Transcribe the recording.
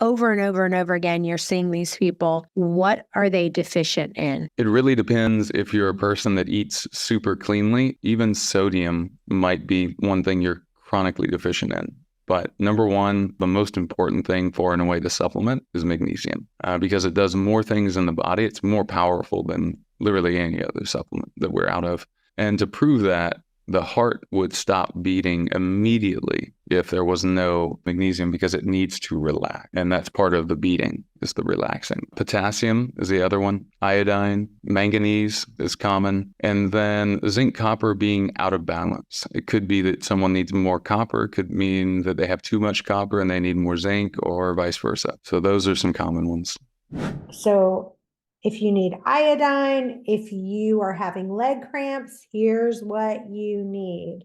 over and over and over again, you're seeing these people. What are they deficient in? It really depends. If you're a person that eats super cleanly, even sodium might be one thing you're chronically deficient in. But number one, the most important thing for in a way to supplement is magnesium, because it does more things in the body. It's more powerful than literally any other supplement that we're out of. And to prove that, the heart would stop beating immediately if there was no magnesium, because it needs to relax. And that's part of the beating, is the relaxing. Potassium is the other one. Iodine, manganese is common. And then zinc copper being out of balance. It could be that someone needs more copper. It could mean that they have too much copper and they need more zinc, or vice versa. So those are some common ones. So if you need iodine, if you are having leg cramps, here's what you need.